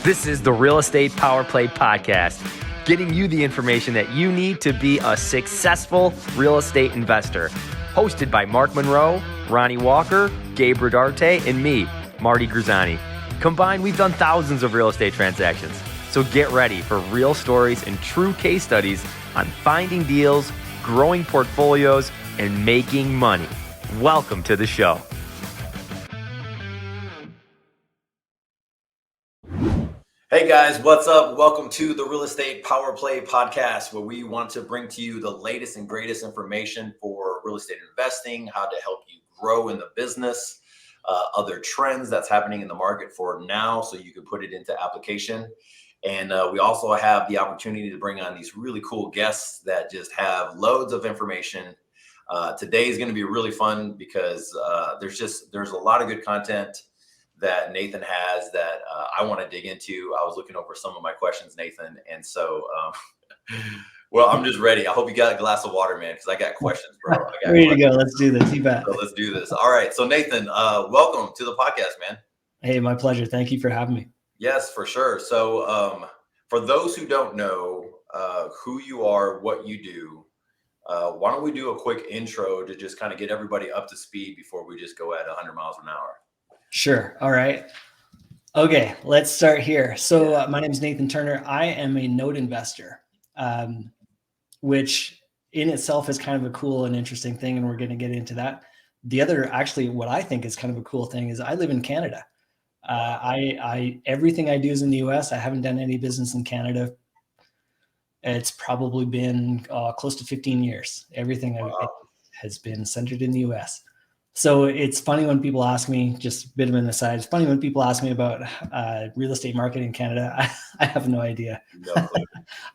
This is the Real Estate Power Play Podcast, getting you the information that you need to be a successful real estate investor. Hosted by Mark Monroe, Ronald Walker, Gabe Rodarte, and me, Marty Grizzanti. Combined, we've done thousands of real estate transactions. So get ready for real stories and true case studies on finding deals, growing portfolios, and making money. Welcome to the show. Hey guys, what's up? Welcome to the Real Estate Power Play Podcast, where we want to bring to you the latest and greatest information for real estate investing, how to help you grow in the business, other trends that's happening in the market for now, so you can put it into application. And we also have the opportunity to bring on these really cool guests that just have loads of information. Today is going to be really fun because there's a lot of good content that Nathan has that I want to dig into. I was looking over some of my questions, Nathan. And so, well, I'm just ready. I hope you got a glass of water, man, because I got questions, bro. Ready to go. Let's do this. You bet. So let's do this. All right. So Nathan, welcome to the podcast, man. Hey, my pleasure. Thank you for having me. Yes, for sure. So for those who don't know who you are, what you do, why don't we do a quick intro to just kind of get everybody up to speed before we just go at 100 miles an hour? Sure. All right. Okay, let's start here. So my name is Nathan Turner. I am a note investor, which in itself is kind of a cool and interesting thing, and we're going to get into that. The other, actually, what I think is kind of a cool thing is I live in Canada. Everything I do is in the US. I haven't done any business in Canada. It's probably been close to 15 years. Everything has been centered in the US. So it's funny when people ask me, just a bit of an aside, it's funny when people ask me about real estate market in Canada. I have no idea. No.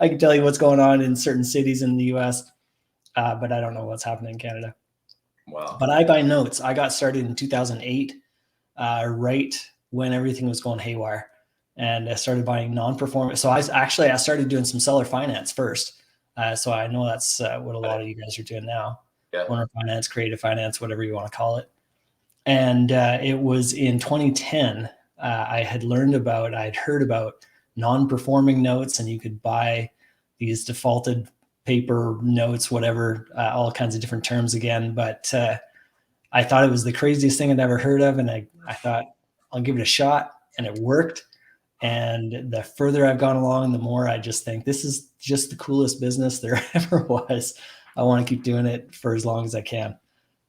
I can tell you what's going on in certain cities in the US, but I don't know what's happening in Canada. Wow. But I buy notes. I got started in 2008, right when everything was going haywire. And I started buying non-performing. So I started doing some seller finance first. So I know that's what a lot of you guys are doing now. Yeah. Owner finance, creative finance, whatever you want to call it. And it was in 2010, I had heard about non-performing notes, and you could buy these defaulted paper notes, whatever, all kinds of different terms again. But I thought it was the craziest thing I'd ever heard of. And I thought, I'll give it a shot, and it worked. And the further I've gone along, the more I just think this is just the coolest business there ever was. I want to keep doing it for as long as I can.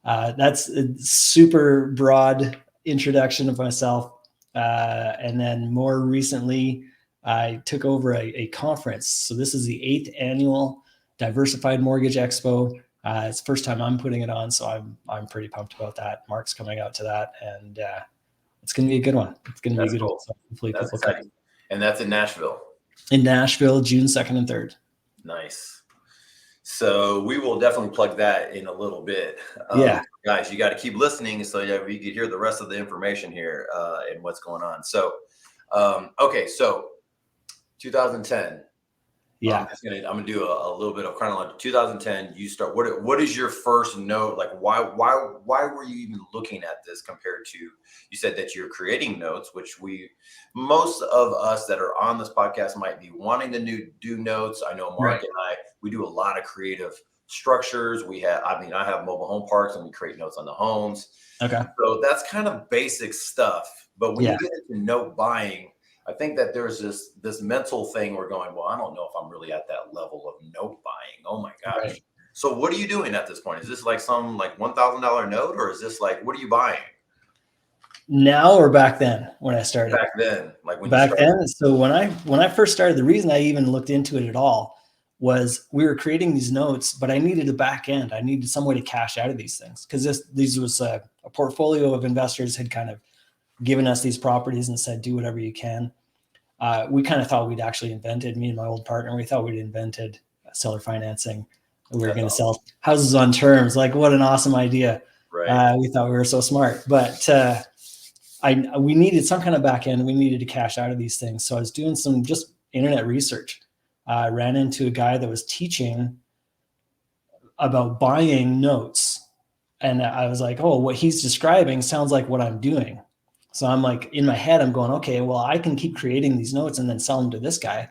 That's a super broad introduction of myself. And then more recently, I took over a conference. So this is the 8th annual Diversified Mortgage Expo. It's the first time I'm putting it on, so I'm pretty pumped about that. Mark's coming out to that, and it's going to be a good one. It's going to be a good one. So hopefully that's people exciting. And that's in Nashville. In Nashville, June 2nd and 3rd. Nice. So we will definitely plug that in a little bit. Guys, you got to keep listening so we can hear the rest of the information here and what's going on. So, okay, so 2010. Yeah, I'm gonna do a little bit of chronology. 2010, you start. What is your first note? Like, why were you even looking at this compared to? You said that you're creating notes, which most of us that are on this podcast might be wanting to do notes. I know Mark and we do a lot of creative structures. I have mobile home parks, and we create notes on the homes. Okay. So that's kind of basic stuff. But when you get into note buying, I think that there's this mental thing we're going, well, I don't know if I'm really at that level of note buying. Oh my gosh. Right. So what are you doing at this point? Is this like some $1,000 note, or is this like, what are you buying? Now or back then when I started? Back then. So when I first started, the reason I even looked into it at all was we were creating these notes, but I needed a back end. I needed some way to cash out of these things, because these was a portfolio of investors had kind of given us these properties and said, do whatever you can. We kind of thought we'd actually invented, me and my old partner, we thought we'd invented seller financing. We were going to sell houses on terms. Like, what an awesome idea. Right. We thought we were so smart, but we needed some kind of back end. We needed to cash out of these things. So I was doing some just internet research. I ran into a guy that was teaching about buying notes. And I was like, oh, what he's describing sounds like what I'm doing. So I'm like, in my head, I'm going, okay, well, I can keep creating these notes and then sell them to this guy.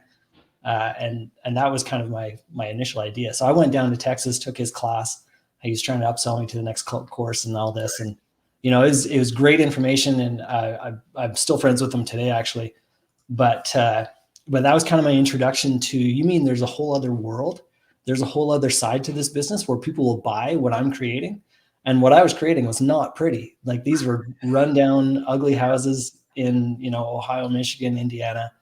And that was kind of my initial idea. So I went down to Texas, took his class. He was trying to upsell me to the next course and all this. And, it was great information. And I'm still friends with him today, actually. But that was kind of my introduction to, you mean there's a whole other world? There's a whole other side to this business where people will buy what I'm creating. And what I was creating was not pretty. Like, these were rundown, ugly houses in, Ohio, Michigan, Indiana.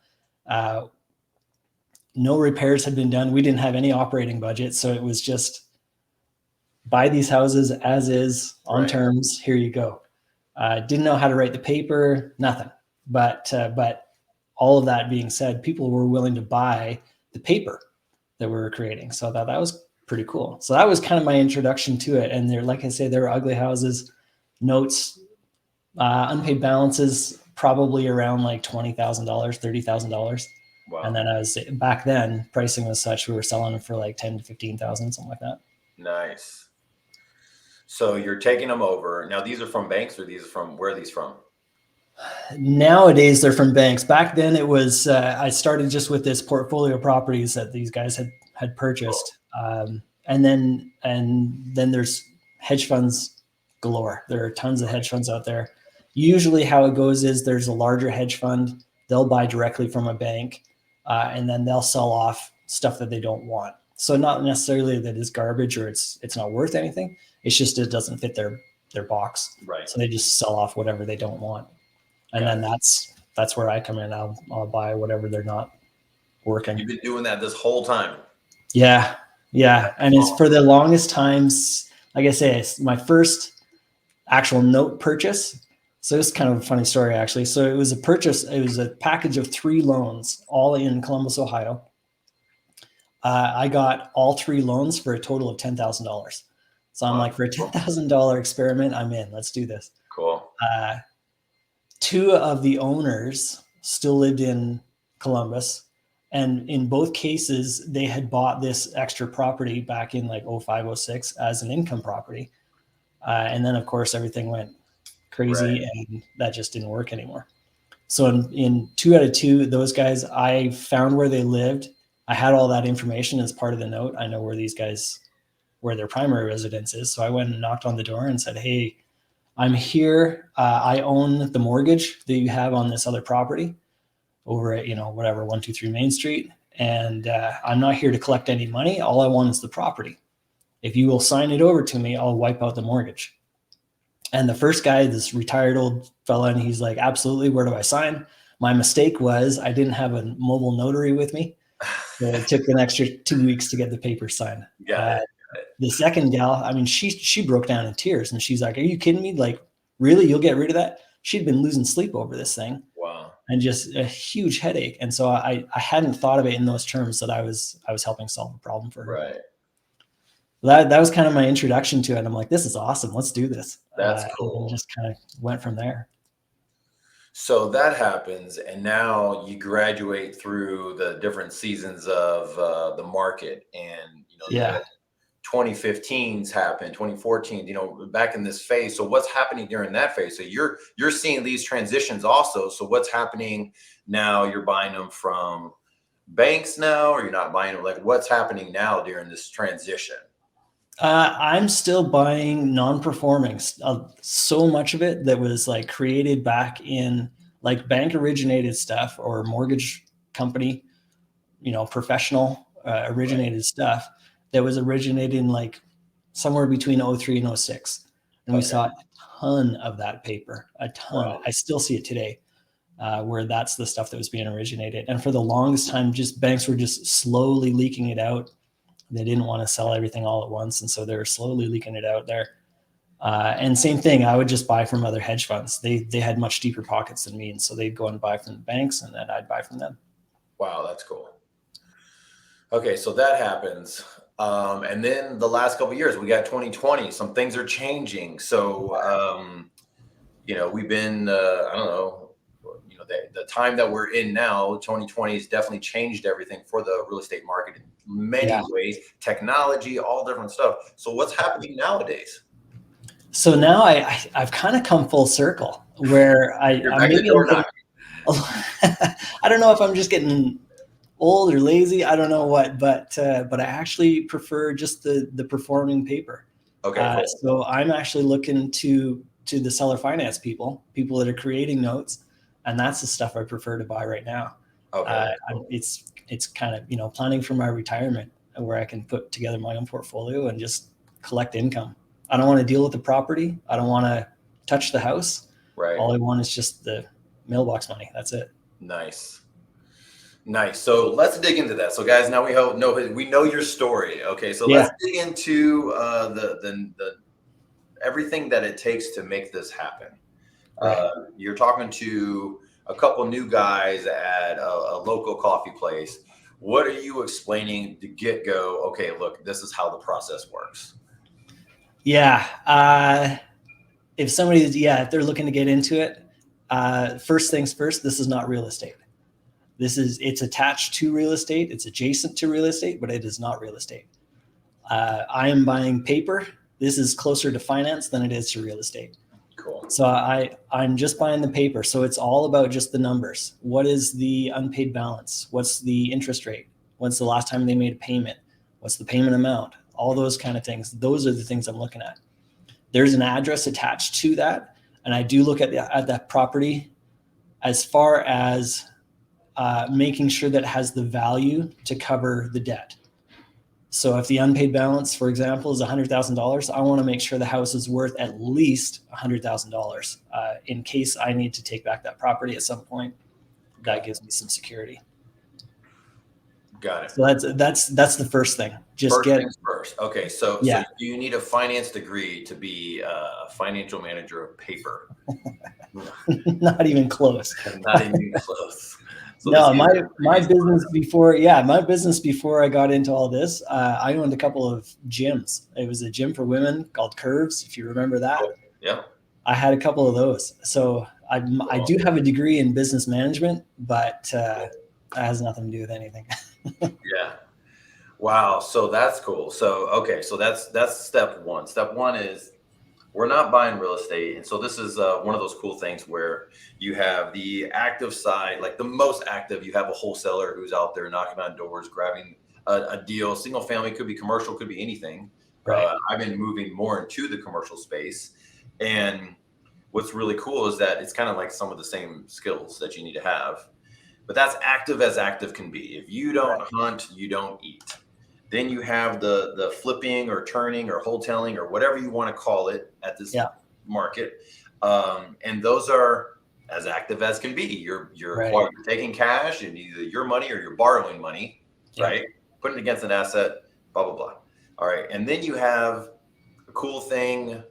No repairs had been done. We didn't have any operating budget. So it was just buy these houses as is on terms. Here you go. Didn't know how to write the paper, nothing. But all of that being said, people were willing to buy the paper that we were creating. So that was pretty cool. So that was kind of my introduction to it. And they're, like I say, there were ugly houses, notes, unpaid balances, probably around like $20,000, $30,000. Wow. And then back then, pricing was such, we were selling them for like 10 to 15,000, something like that. Nice. So you're taking them over. Now, these are from banks, or where are these from? Nowadays, they're from banks. Back then, it was, I started just with this portfolio properties that these guys had purchased. Cool. And then there's hedge funds galore. There are tons of hedge funds out there. Usually how it goes is there's a larger hedge fund. They'll buy directly from a bank, and then they'll sell off stuff that they don't want. So not necessarily that it's garbage or it's not worth anything. It's just, it doesn't fit their box. Right. So they just sell off whatever they don't want. And then that's where I come in. I'll buy whatever they're not working. You've been doing that this whole time. Yeah. And it's for the longest times, like I say, it's my first actual note purchase. So it's kind of a funny story, actually. So it was a package of 3 loans, all in Columbus, Ohio. I got all 3 loans for a total of $10,000. So I'm like, for a $10,000 experiment, I'm in. Let's do this. Cool. 2 of the owners still lived in Columbus. And in both cases, they had bought this extra property back in like 05, 06 as an income property. And then, of course, everything went crazy, and that just didn't work anymore. So in 2 out of 2, those guys, I found where they lived. I had all that information as part of the note. I know where their primary residence is. So I went and knocked on the door and said, hey, I'm here. I own the mortgage that you have on this other property over at, 123 Main Street. And I'm not here to collect any money. All I want is the property. If you will sign it over to me, I'll wipe out the mortgage. And the first guy, this retired old fella, and he's like, absolutely, where do I sign? My mistake was I didn't have a mobile notary with me. So it took an extra 2 weeks to get the paper signed. Got it. The second gal, I mean, she broke down in tears, and she's like, are you kidding me? Like, really? You'll get rid of that? She'd been losing sleep over this thing. Wow. And just a huge headache. And so I hadn't thought of it in those terms, that I was helping solve a problem for her. Right. That was kind of my introduction to it. I'm like, this is awesome. Let's do this. That's cool. And just kind of went from there. So that happens, and now you graduate through the different seasons of the market, and the 2015s happened, 2014, back in this phase. So what's happening during that phase? So you're seeing these transitions also. So what's happening now? You're buying them from banks now, or you're not buying them? Like, what's happening now during this transition? I'm still buying non-performing. So much of it that was like created back in like bank originated stuff or mortgage company, professional originated stuff that was originated in like somewhere between 03 and 06. And we saw a ton of that paper, a ton. Wow. I still see it today, where that's the stuff that was being originated. And for the longest time, banks were just slowly leaking it out. They didn't want to sell everything all at once. And so they were slowly leaking it out there. And same thing, I would just buy from other hedge funds. They had much deeper pockets than me. And so they'd go and buy from the banks, and then I'd buy from them. Wow, that's cool. Okay, so that happens. And then the last couple of years, we got 2020. Some things are changing. So, we've been, I don't know, the time that we're in now, 2020 has definitely changed everything for the real estate market in many ways, technology, all different stuff. So what's happening nowadays? So now I've kind of come full circle where I maybe I'm getting, I don't know if I'm just getting old or lazy. I don't know what, but I actually prefer just the performing paper. Okay, cool. So I'm actually looking to the seller finance people that are creating notes, and that's the stuff I prefer to buy right now. Okay, cool. It's kind of planning for my retirement, where I can put together my own portfolio and just collect income. I don't want to deal with the property. I don't want to touch the house. Right. All I want is just the mailbox money. That's it. Nice. So let's dig into that. So guys, now we know your story. Okay, so let's dig into the everything that it takes to make this happen. Right. You're talking to a couple new guys at a local coffee place. What are you explaining to get go? Okay, look, this is how the process works. Yeah. If they're looking to get into it, first things first, this is not real estate. It's attached to real estate. It's adjacent to real estate, but it is not real estate. I am buying paper. This is closer to finance than it is to real estate. Cool. So I'm just buying the paper. So it's all about just the numbers. What is the unpaid balance? What's the interest rate? When's the last time they made a payment? What's the payment amount? All those kind of things. Those are the things I'm looking at. There's an address attached to that. And I do look at that property as far as making sure that it has the value to cover the debt. So if the unpaid balance, for example, is $100,000, I want to make sure the house is worth at least $100,000 in case I need to take back that property at some point. That gives me some security. Got it. So that's the first thing. Things first. Okay, so you need a finance degree to be a financial manager of paper. Not even close. Not even close. So no, my business before I got into all this, I owned a couple of gyms. It was a gym for women called Curves, if you remember that. Oh, yeah. I had a couple of those. So I do have a degree in business management, but that has nothing to do with anything. Yeah. Wow. So that's cool. So, okay. So that's step one. Step one is we're not buying real estate. And so this is one of those cool things where you have the active side, like the most active, you have a wholesaler who's out there knocking on doors, grabbing a deal. Single family, could be commercial, could be anything. Right. I've been moving more into the commercial space. And what's really cool is that it's kind of like some of the same skills that you need to have. But that's active as active can be. If you don't hunt, you don't eat. Then you have the flipping or turning or wholesaling or whatever you want to call it at this market. And those are as active as can be. You're taking cash and either your money or you're borrowing money, right? Putting it against an asset, blah, blah, blah. All right. And then you have a cool thing,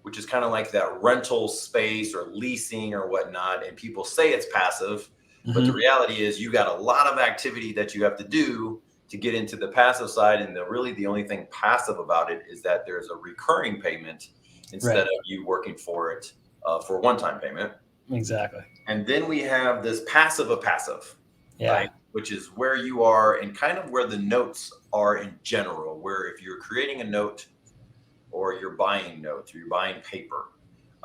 which is kind of like that rental space or leasing or whatnot. And people say it's passive, but the reality is you got a lot of activity that you have to do to get into the passive side. And the only thing passive about it is that there's a recurring payment instead of you working for it for a one-time payment. Exactly. And then we have this passive of passive, right? Which is where you are and kind of where the notes are in general, where if you're creating a note or you're buying notes or you're buying paper.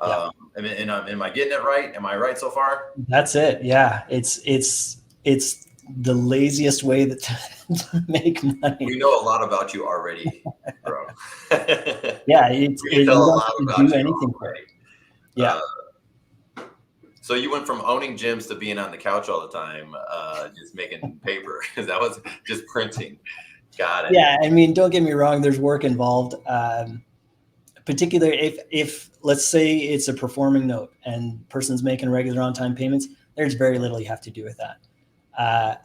Am I getting it right? Am I right so far? That's it. Yeah. It's the laziest way to make money. We know a lot about you already, bro. You don't have to do anything for it. Yeah. So you went from owning gyms to being on the couch all the time, just making paper, because that was just printing. Got it. Yeah. I mean, don't get me wrong. There's work involved. Particularly if let's say it's a performing note and person's making regular on-time payments, there's very little you have to do with that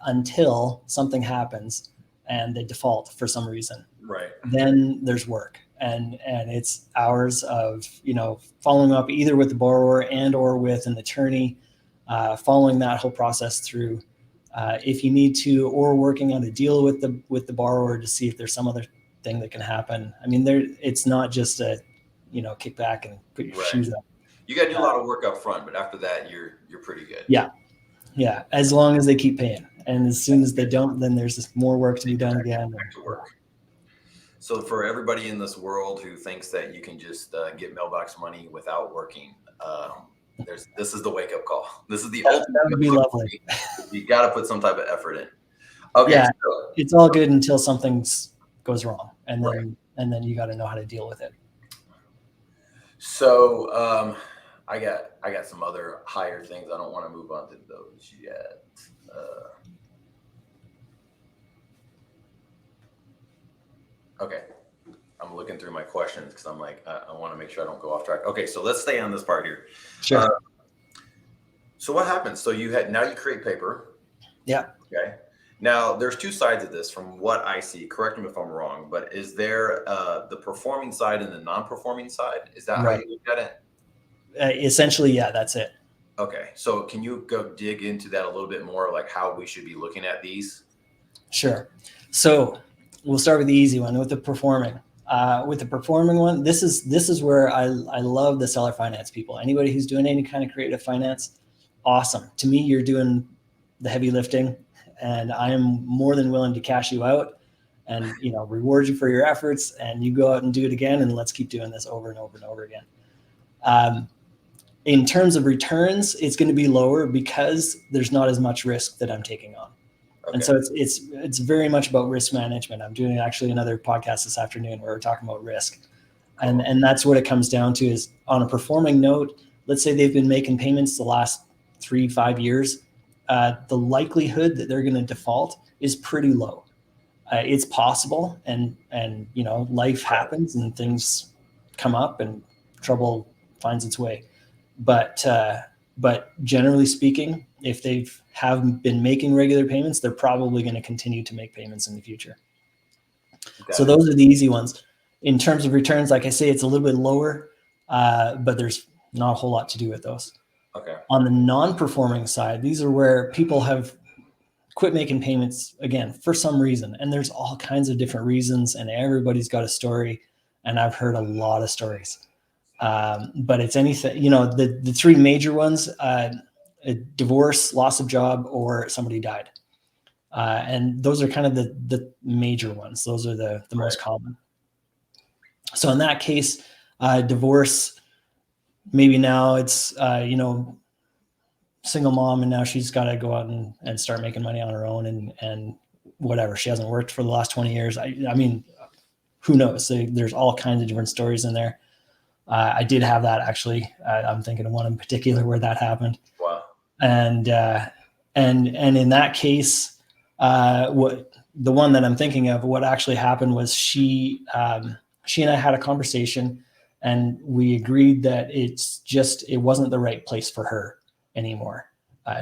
until something happens and they default for some reason. Right. Then there's work and it's hours of following up either with the borrower and or with an attorney, following that whole process through. If you need to, or working on a deal with the borrower to see if there's some other thing that can happen. I mean, it's not just a kick back and put your shoes up. You got to do a lot of work up front, but after that, you're pretty good. Yeah. As long as they keep paying, and as soon as they don't, then there's just more work to be done again. Back to work. So for everybody in this world who thinks that you can just get mailbox money without working, this is the wake up call. This is the ultimate. That would be lovely. You got to put some type of effort in. Okay. Yeah, So, it's all good until something goes wrong, and then right. and then you got to know how to deal with it. So I got some other higher things. I don't want to move on to those yet. Okay. I'm looking through my questions because I'm like, I want to make sure I don't go off track. Okay, so let's stay on this part here. Sure. So what happens? So you create paper. Yeah. Okay. Now there's two sides of this from what I see. Correct me if I'm wrong, but is there the performing side and the non-performing side? Is that how you look at it? Essentially, yeah, that's it. Okay. So can you go dig into that a little bit more, like how we should be looking at these? Sure. So we'll start with the easy one, with the performing. With the performing one, this is where I love the seller finance people. Anybody who's doing any kind of creative finance, awesome. To me, you're doing the heavy lifting, and I am more than willing to cash you out and reward you for your efforts, and you go out and do it again, and let's keep doing this over and over and over again. In terms of returns, it's going to be lower because there's not as much risk that I'm taking on. Okay. And so it's very much about risk management. I'm doing actually another podcast this afternoon where we're talking about risk. Cool. And that's what it comes down to is on a performing note, let's say they've been making payments the last 3-5 years. The likelihood that they're going to default is pretty low. It's possible, and life happens and things come up and trouble finds its way. But generally speaking, if they have been making regular payments, they're probably going to continue to make payments in the future. So those are the easy ones. In terms of returns, like I say, it's a little bit lower, but there's not a whole lot to do with those. Okay. On the non-performing side, these are where people have quit making payments again for some reason, and there's all kinds of different reasons, and everybody's got a story, and I've heard a lot of stories. But it's anything, the three major ones, a divorce, loss of job, or somebody died. And those are kind of the major ones. Those are the most common. So in that case, divorce, maybe now it's, single mom, and now she's got to go out and start making money on her own and whatever. She hasn't worked for the last 20 years. I mean, who knows? There's all kinds of different stories in there. I did have that actually. I'm thinking of one in particular where that happened. Wow. And in that case, the one that I'm thinking of, what actually happened was she and I had a conversation, and we agreed that it wasn't the right place for her anymore.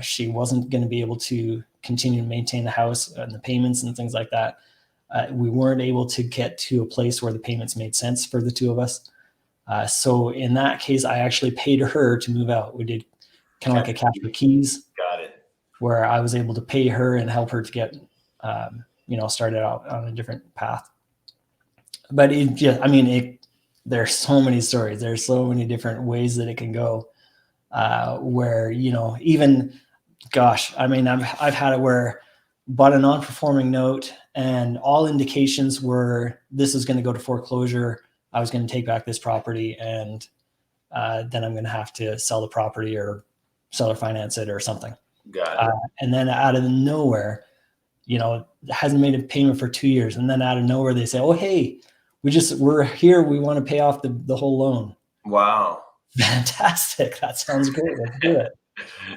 She wasn't going to be able to continue to maintain the house and the payments and things like that. We weren't able to get to a place where the payments made sense for the two of us. So in that case, I actually paid her to move out. We did kind of like a cash for keys. Got it. Where I was able to pay her and help her to get, started out on a different path. But there's so many stories. There's so many different ways that it can go. Where I've had it where bought a non-performing note, and all indications were this is going to go to foreclosure. I was going to take back this property, and then I'm going to have to sell the property or seller finance it or something. Got it. And then out of nowhere, hasn't made a payment for 2 years. And then out of nowhere, they say, oh, hey, we're here. We want to pay off the whole loan. Wow. Fantastic. That sounds great. Let's do it.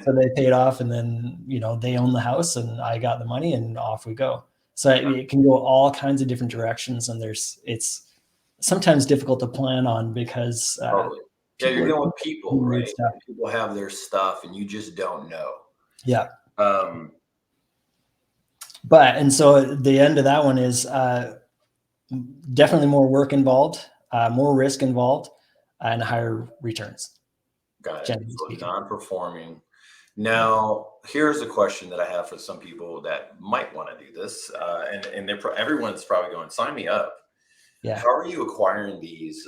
So they paid off, and then, they own the house, and I got the money, and off we go. So it can go all kinds of different directions. And it's sometimes difficult to plan on because you're dealing with people, right? People have their stuff, and you just don't know. Yeah. And so the end of that one is definitely more work involved, more risk involved, and higher returns. Got it. So non-performing. Now, here's a question that I have for some people that might want to do this, and everyone's probably going, sign me up. Yeah. How are you acquiring these?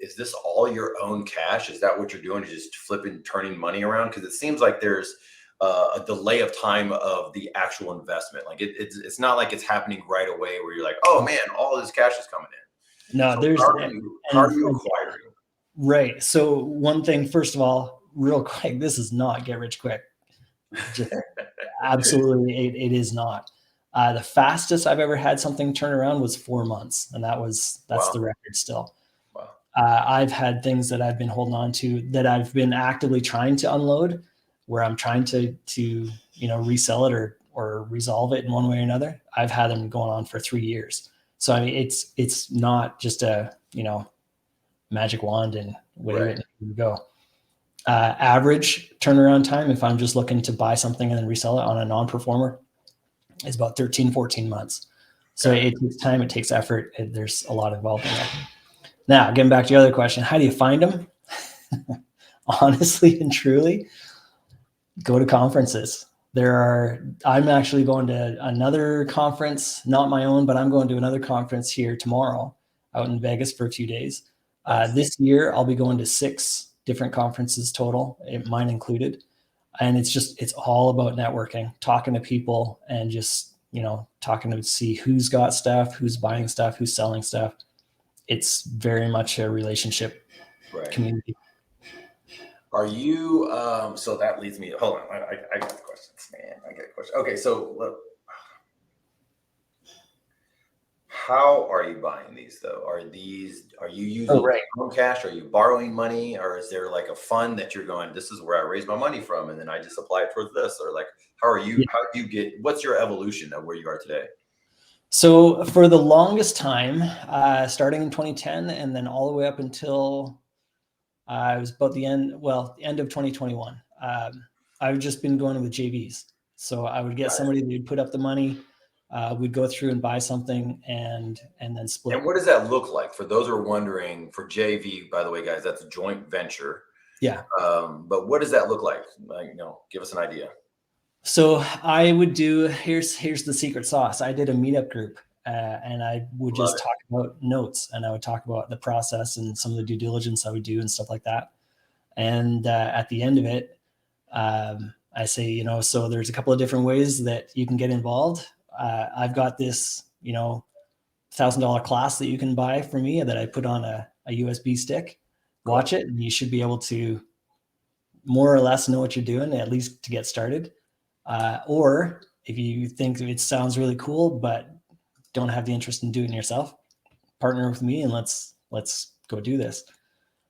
Is this all your own cash? Is that what you're doing? Is just flipping, turning money around? Because it seems like there's a delay of time of the actual investment. Like it's not like it's happening right away where you're like, oh man, all of this cash is coming in. No, So there's how are you acquiring? Right. So one thing, first of all, real quick, this is not get rich quick. Just absolutely, it is not. The fastest I've ever had something turn around was 4 months, and that's Wow. the record still. Wow. I've had things that I've been holding on to that I've been actively trying to unload, where I'm trying to resell it or resolve it in one way or another. I've had them going on for 3 years. So I mean, it's not just a magic wand and wave it and here we go. Average turnaround time, if I'm just looking to buy something and then resell it on a non-performer, is about 13, 14 months. So it takes time, it takes effort. There's a lot involved in that. Now, getting back to your other question, how do you find them? Honestly and truly, go to conferences. I'm actually going to another conference, not my own, but I'm going to another conference here tomorrow out in Vegas for a few days. This year, I'll be going to 6 different conferences total, mine included. And it's all about networking, talking to people and just, talking to see who's got stuff, who's buying stuff, who's selling stuff. It's very much a relationship community. Are you, so that leads me, hold on, I got the questions, man. I got a question. Okay, so look, how are you buying these though? Are you using your own cash? Are you borrowing money? Or is there like a fund that you're going, this is where I raise my money from, and then I just apply it towards this? Or like, how do you what's your evolution of where you are today? So for the longest time, starting in 2010 and then all the way up until it was about the end of 2021, I've just been going with JVs. So I would get somebody that would put up the money. We'd go through and buy something and then split. And what does that look like? For those who are wondering, for JV, by the way, guys, that's a joint venture. Yeah. But what does that look like? Give us an idea. So I would do, here's the secret sauce. I did a meetup group and I would just talk about notes, and I would talk about the process and some of the due diligence I would do and stuff like that. And at the end of it, I say, so there's a couple of different ways that you can get involved. I've got this, $1,000 class that you can buy for me that I put on a USB stick, watch it, and you should be able to more or less know what you're doing, at least to get started. Or if you think it sounds really cool, but don't have the interest in doing it yourself, partner with me and let's go do this.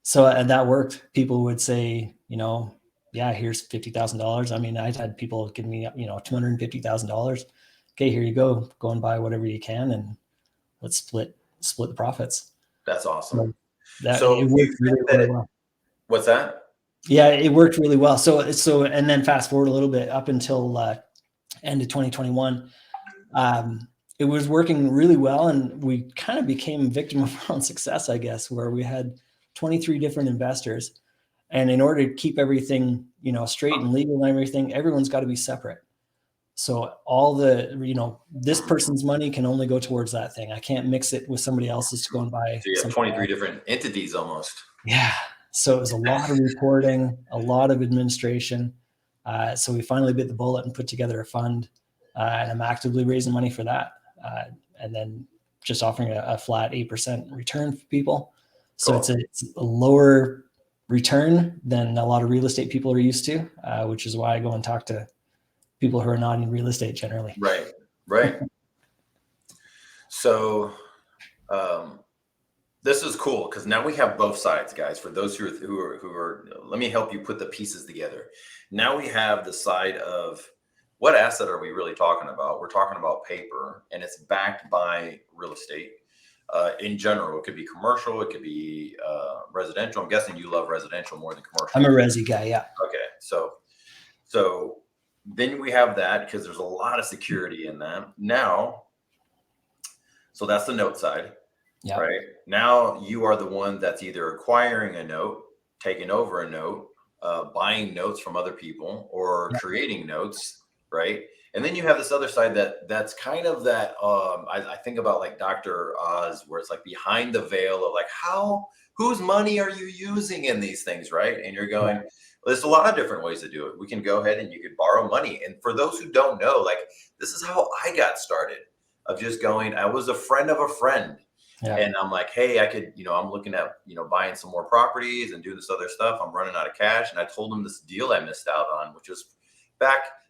So, and that worked. People would say, yeah, here's $50,000. I mean, I've had people give me, $250,000. Okay, here you go. Go and buy whatever you can, and let's split the profits. That's awesome. So it worked really well. What's that? Yeah, it worked really well. So, and then fast forward a little bit up until end of 2021, it was working really well, and we kind of became a victim of our own success, I guess, where we had 23 different investors, and in order to keep everything, straight and legal and everything, everyone's got to be separate. So all the, this person's money can only go towards that thing. I can't mix it with somebody else's to go and buy. So you have 23 different entities almost. Yeah. So it was a lot of reporting, a lot of administration. So we finally bit the bullet and put together a fund, and I'm actively raising money for that. And then just offering a flat 8% return for people. So it's a lower return than a lot of real estate people are used to, which is why I go and talk to people who are not in real estate generally. Right. So this is cool because now we have both sides, guys. For those who are, let me help you put the pieces together. Now we have the side of what asset are we really talking about? We're talking about paper, and it's backed by real estate. In general, it could be commercial, it could be residential. I'm guessing you love residential more than commercial. I'm a resi guy, yeah. Okay, so then we have that because there's a lot of security in that. Now, so that's the note side, right? Now you are the one that's either acquiring a note, taking over a note, buying notes from other people, or creating notes, right? And then you have this other side that's kind of that, I think about like Dr. Oz, where it's like behind the veil of like, whose money are you using in these things, right? And you're going, there's a lot of different ways to do it. We can go ahead and you could borrow money. And for those who don't know, like, this is how I got started, of just going, I was a friend of a friend. Yeah. And I'm like, hey, I could, I'm looking at, buying some more properties and do this other stuff. I'm running out of cash. And I told him this deal I missed out on, which was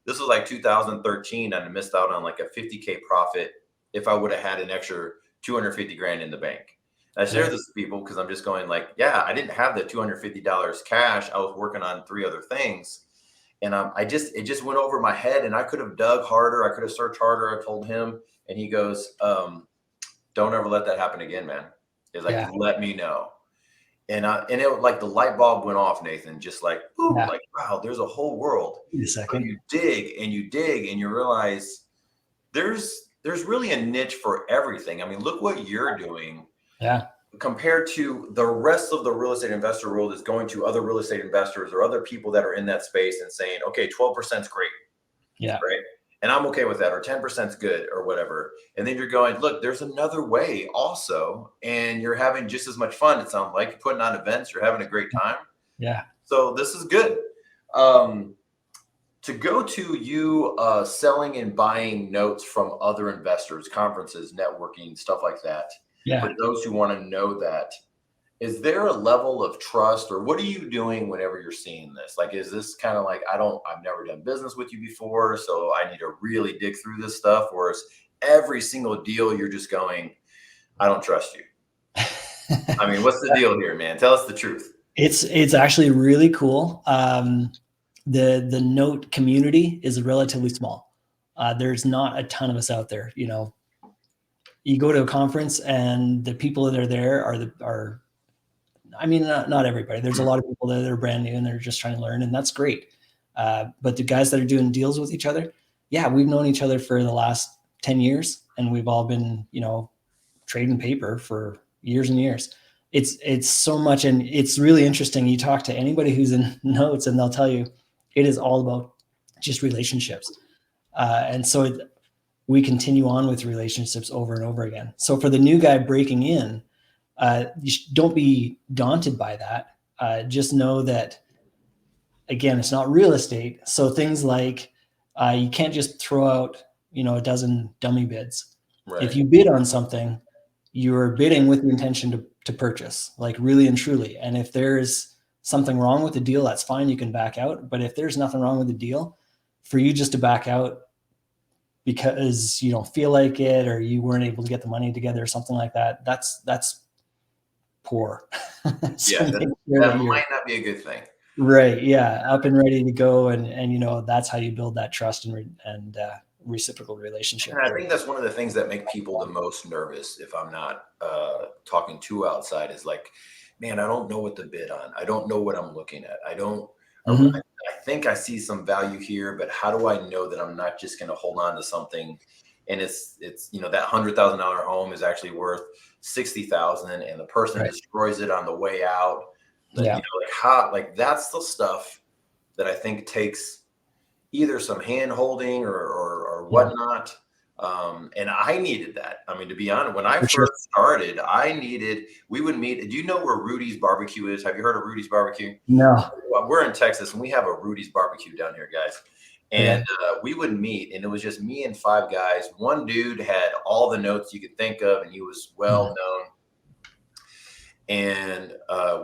this was like 2013. And I missed out on like a 50K profit if I would have had an extra 250 grand in the bank. I share this with people because I'm just going like, yeah, I didn't have the $250 cash. I was working on 3 other things. And it just went over my head, and I could have dug harder. I could have searched harder. I told him, and he goes, don't ever let that happen again, man. It's like, let me know. And it like the light bulb went off, Nathan, just like, ooh, like, wow, there's a whole world. Wait a second. You dig and you dig and you realize there's really a niche for everything. I mean, look what you're doing. Yeah. Compared to the rest of the real estate investor world is going to other real estate investors or other people that are in that space and saying, okay, 12% is great. Yeah. Right. And I'm okay with that, or 10% is good, or whatever. And then you're going, look, there's another way also. And you're having just as much fun. It sounds like you're putting on events, you're having a great time. Yeah. So this is good. To go to you selling and buying notes from other investors, conferences, networking, stuff like that. Yeah. For those who want to know that, is there a level of trust, or what are you doing whenever you're seeing this? Like, is this kind of like, I've never done business with you before, so I need to really dig through this stuff? Or is every single deal you're just going, I don't trust you? I mean, what's the deal here, man? Tell us the truth. It's actually really cool. The note community is relatively small. There's not a ton of us out there. You go to a conference and the people that are there are not everybody. There's a lot of people that are brand new and they're just trying to learn, and that's great. But the guys that are doing deals with each other, we've known each other for the last 10 years, and we've all been, trading paper for years and years. It's so much, and it's really interesting. You talk to anybody who's in notes and they'll tell you it is all about just relationships. And so we continue on with relationships over and over again. So for the new guy breaking in, don't be daunted by that. Just know that, again, it's not real estate. So things like you can't just throw out, a dozen dummy bids. Right. If you bid on something, you're bidding with the intention to purchase, like really and truly. And if there's something wrong with the deal, that's fine. You can back out. But if there's nothing wrong with the deal, for you just to back out because you don't feel like it, or you weren't able to get the money together or something like that, that's poor. So that might not be a good thing. Right. Yeah. Up and ready to go. And that's how you build that trust and reciprocal relationship. And I think that's one of the things that make people the most nervous, if I'm not talking too outside, is like, man, I don't know what to bid on. I don't know what I'm looking at. I think I see some value here, but how do I know that I'm not just going to hold on to something? And it's that $100,000 home is actually worth $60,000, and the person destroys it on the way out. That's the stuff that I think takes either some hand holding or whatnot. And I needed that. I mean, to be honest, when I first started, we would meet. Do you know where Rudy's Barbecue is? Have you heard of Rudy's Barbecue? No. Well, we're in Texas and we have a Rudy's Barbecue down here, guys. And we would meet, and it was just me and 5 guys. One dude had all the notes you could think of, and he was well known. And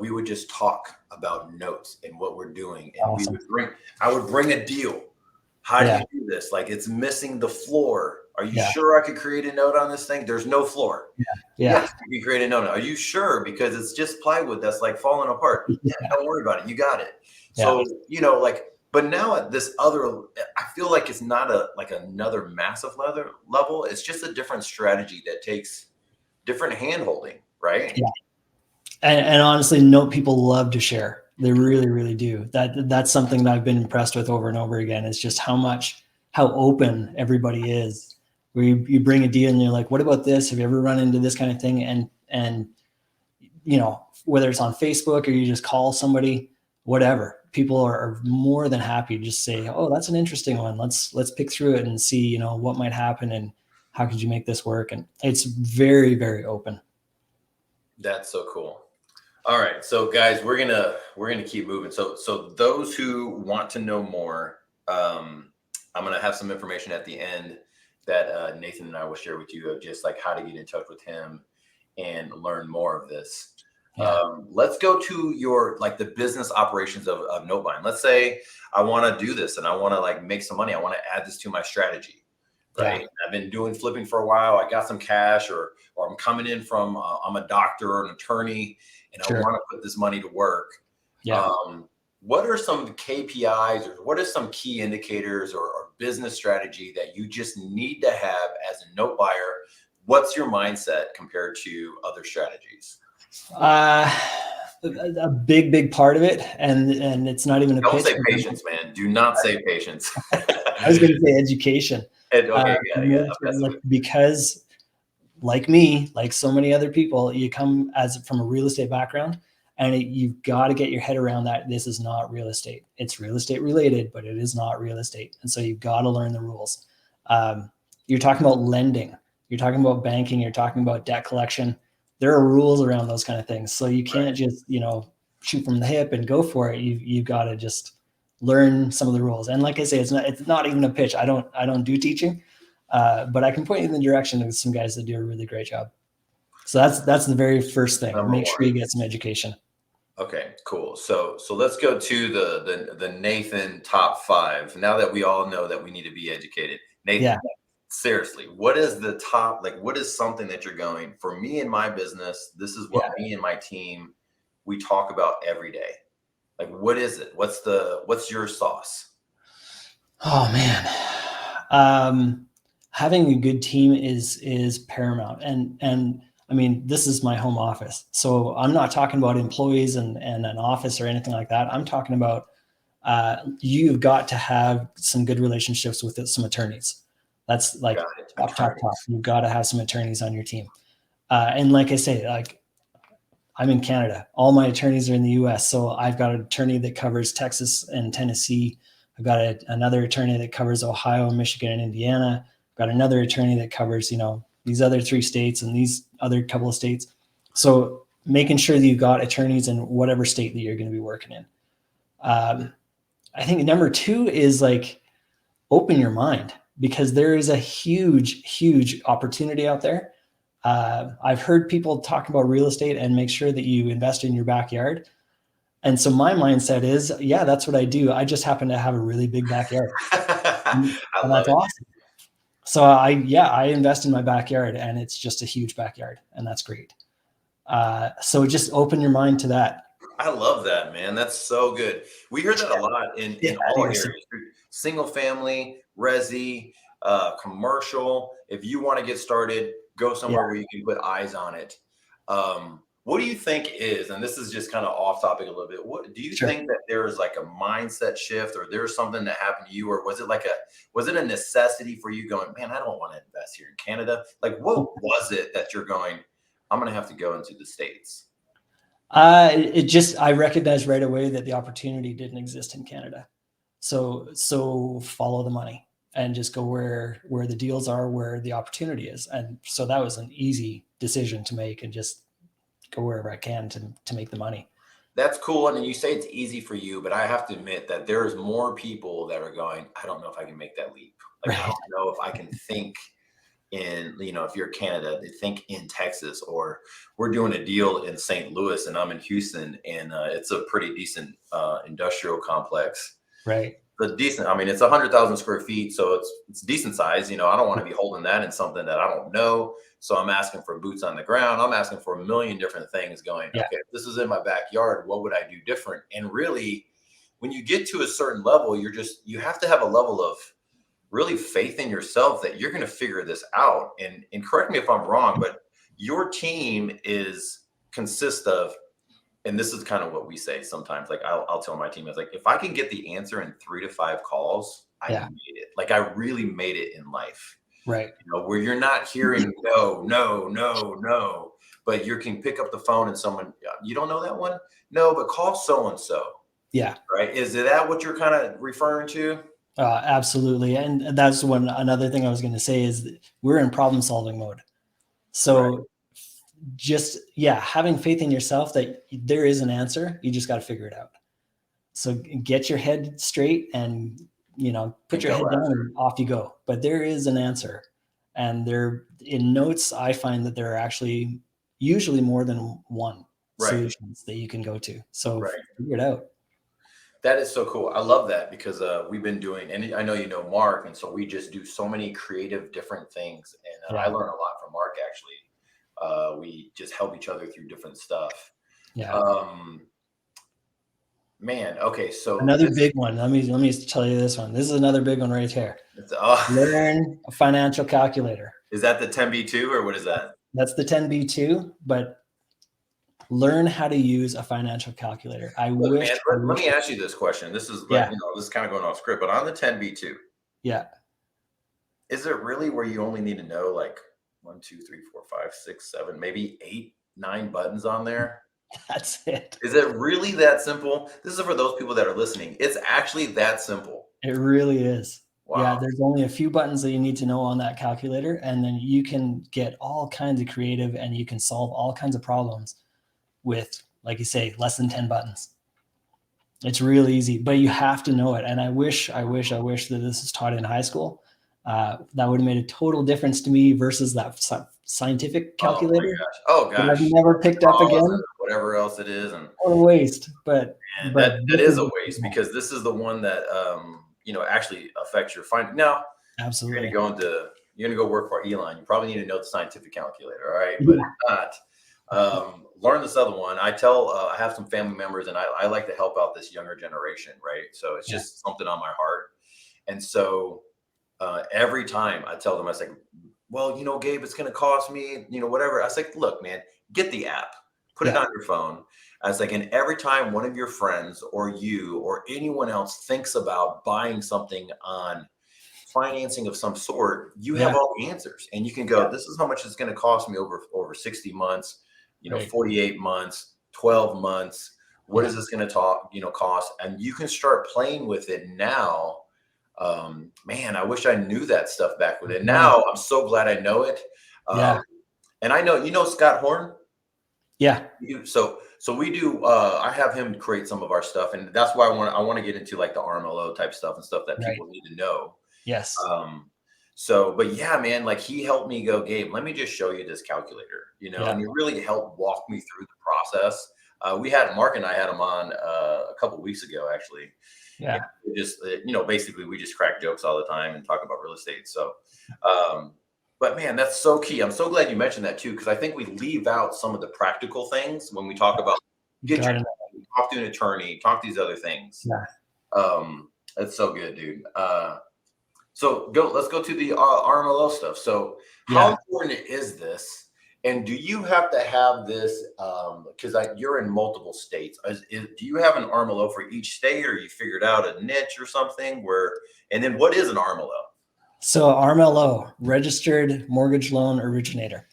we would just talk about notes and what we're doing. And I would bring a deal. How do you do this? Like, it's missing the floor. Are you sure I could create a note on this thing? There's no floor. Yes, you can create a note. Are you sure? Because it's just plywood that's like falling apart. Don't worry about it. You got it. So, but now at this other, I feel like it's not another massive level. It's just a different strategy that takes different hand holding, right? Yeah. And honestly, people love to share. They really, really do. That's something that I've been impressed with over and over again. Is just how open everybody is. Where you bring a deal and you're like, what about this? Have you ever run into this kind of thing? And whether it's on Facebook or you just call somebody, whatever, people are more than happy to just say, oh, that's an interesting one. Let's pick through it and see, what might happen and how could you make this work? And it's very, very open. That's so cool. All right, so guys, we're gonna keep moving. So those who want to know more, I'm gonna have some information at the end that Nathan and I will share with you of just like how to get in touch with him and learn more of this. Yeah. Let's go to your like the business operations of note buying. Let's say I want to do this and I want to like make some money. I want to add this to my strategy, right? Yeah. I've been doing flipping for a while. I got some cash, or I'm coming in from I'm a doctor or an attorney, and I Sure. want to put this money to work. Yeah. What are some KPIs, or what are some key indicators or business strategy that you just need to have as a note buyer? What's your mindset compared to other strategies? A big part of it, and it's not even a Don't pitch. say patience, man. Do not say patience. I was going to say education. Okay, yeah. Because like me, like so many other people, you come from a real estate background, and you've got to get your head around that this is not real estate. It's real estate related, but it is not real estate. And so you've got to learn the rules. You're talking about lending, you're talking about banking, you're talking about debt collection. There are rules around those kind of things. So you can't just, shoot from the hip and go for it. You've got to just learn some of the rules. And like I say, it's not even a pitch. I don't do teaching, but I can point you in the direction of some guys that do a really great job. So that's the very first thing. Make sure you get some education. Okay, cool. So let's go to the Nathan top 5. Now that we all know that we need to be educated, Nathan, seriously, what is the top, like, what is something that you're going, for me and my business, this is what me and my team, we talk about every day. Like, what is it? What's your sauce? Oh man. Having a good team is paramount. And I mean, this is my home office. So I'm not talking about employees and an office or anything like that. I'm talking about you've got to have some good relationships with some attorneys. That's like top. You've got to have some attorneys on your team. And like I say, like I'm in Canada. All my attorneys are in the US. So I've got an attorney that covers Texas and Tennessee. I've got another attorney that covers Ohio, Michigan, and Indiana. I've got another attorney that covers, these other 3 states and these other couple of states. So making sure that you've got attorneys in whatever state that you're going to be working in. I think number 2 is like open your mind, because there is a huge opportunity out there. I've heard people talk about real estate and make sure that you invest in your backyard. And so my mindset is, yeah, that's what I do. I just happen to have a really big backyard. and that's awesome. So I invest in my backyard, and it's just a huge backyard, and that's great. So just open your mind to that. I love that, man. That's so good. We hear that a lot in all areas, single family, resi, commercial. If you want to get started, go somewhere where you can put eyes on it. What do you think is, and this is just kind of off topic a little bit, what do you think that there is like a mindset shift, or there's something that happened to you, or was it a necessity for you going, man, I don't want to invest here in Canada? Like, what was it that you're going, I'm going to have to go into the States? I recognized right away that the opportunity didn't exist in Canada. So follow the money and just go where the deals are, where the opportunity is. And so that was an easy decision to make, and just go wherever I can to make the money. That's cool. And you say it's easy for you, but I have to admit that there's more people that are going, I don't know if I can make that leap. Like, I don't know if I can think in, if you're Canada, they think in Texas, or we're doing a deal in St. Louis and I'm in Houston, and it's a pretty decent industrial complex. Right. But decent. I mean, it's 100,000 square feet, so it's decent size. I don't want to be holding that in something that I don't know. So I'm asking for boots on the ground. I'm asking for a million different things going, okay, if this is in my backyard, what would I do different? And really, when you get to a certain level, you have to have a level of really faith in yourself that you're going to figure this out. And correct me if I'm wrong, but your team consists of, and this is kind of what we say sometimes, like I'll tell my team, it's like, if I can get the answer in 3 to 5 calls, I made it. Like, I really made it in life. Right. Where you're not hearing no, but you can pick up the phone and someone, you don't know that one? No, but call so-and-so. Yeah. Right. Is that what you're kind of referring to? Absolutely. And that's another thing I was going to say is that we're in problem solving mode. So having faith in yourself that there is an answer. You just got to figure it out. So get your head straight and, put your head down and off you go. But there is an answer. And in notes, I find that there are actually usually more than one solutions that you can go to. So figure it out. That is so cool. I love that because we've been doing, and I know you know Mark, and so we just do so many creative different things. And I learn a lot from Mark, actually. We just help each other through different stuff. Yeah. Man, okay, so another big one. Let me tell you this one. This is another big one right here. Learn a financial calculator. Is that the 10B2 or what is that? That's the 10B2, but learn how to use a financial calculator. Let me ask you this question. This is this is kind of going off script, but on the 10B2, is it really where you only need to know like 1, 2, 3, 4, 5, 6, 7, maybe 8, 9 buttons on there? That's it. Is it really that simple? This is for those people that are listening. It's actually that simple. It really is. Wow. Yeah, there's only a few buttons that you need to know on that calculator, and then you can get all kinds of creative and you can solve all kinds of problems with, like you say, less than 10 buttons. It's really easy, but you have to know it. And I wish that this was taught in high school. That would have made a total difference to me versus that scientific calculator. Oh gosh. I've never picked up again. Whatever else it is. And what a waste. But that is a waste because this is the one that actually affects your finding. Now, absolutely. you're gonna go work for Elon. You probably need to know the scientific calculator, all right? But if not, learn this other one. I have some family members and I like to help out this younger generation, right? So it's just something on my heart. And so every time I tell them, I say, well, Gabe, it's going to cost me, whatever. I was like, look, man, get the app, put it on your phone. I was like, and every time one of your friends or you or anyone else thinks about buying something on financing of some sort, you have all the answers and you can go, this is how much it's going to cost me over 60 months, 48 months, 12 months. What is this going to cost? And you can start playing with it now. Man, I wish I knew that stuff back with it. Now I'm so glad I know it. And I know, Scott Horn. Yeah. So we do, I have him create some of our stuff. And that's why I want to get into like the RMLO type stuff and stuff that people need to know. Yes. But yeah, man, like he helped me go, Gabe, let me just show you this calculator, and he really helped walk me through the process. Mark and I had him on a couple of weeks ago, actually. Yeah. Just, basically we just crack jokes all the time and talk about real estate. So, but man, that's so key. I'm so glad you mentioned that too, because I think we leave out some of the practical things when we talk about talk to an attorney, talk to these other things. Yeah. That's so good, dude. Let's go to the RMLO stuff. So how important is this? And do you have to have this, because you're in multiple states, do you have an RMLO for each state or you figured out a niche or something and then what is an RMLO? So RMLO, Registered Mortgage Loan Originator.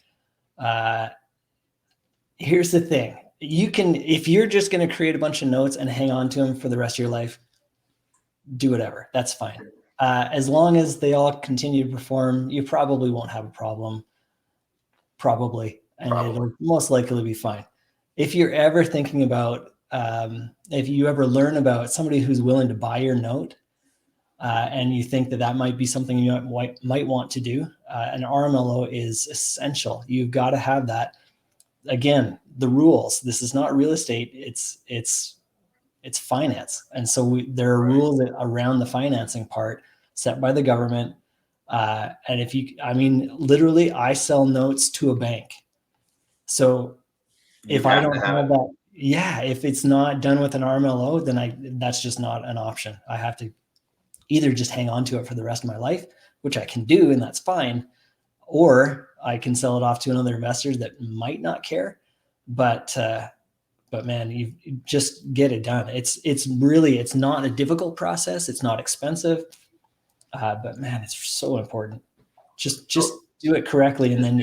Here's the thing. If you're just going to create a bunch of notes and hang on to them for the rest of your life, do whatever. That's fine. As long as they all continue to perform, you probably won't have a problem. It'll most likely be fine. If you're ever thinking about, if you ever learn about somebody who's willing to buy your note, and you think that might be something you might want to do, an RMLO is essential. You've got to have that. Again, the rules. This is not real estate. It's finance, and so there are rules around the financing part set by the government. And literally, I sell notes to a bank. So if I don't have that, if it's not done with an RMLO, then that's just not an option. I have to either just hang on to it for the rest of my life, which I can do, and that's fine, or I can sell it off to another investor that might not care. But man, you just get it done. It's not a difficult process. It's not expensive. But man, it's so important. Just do it correctly. And then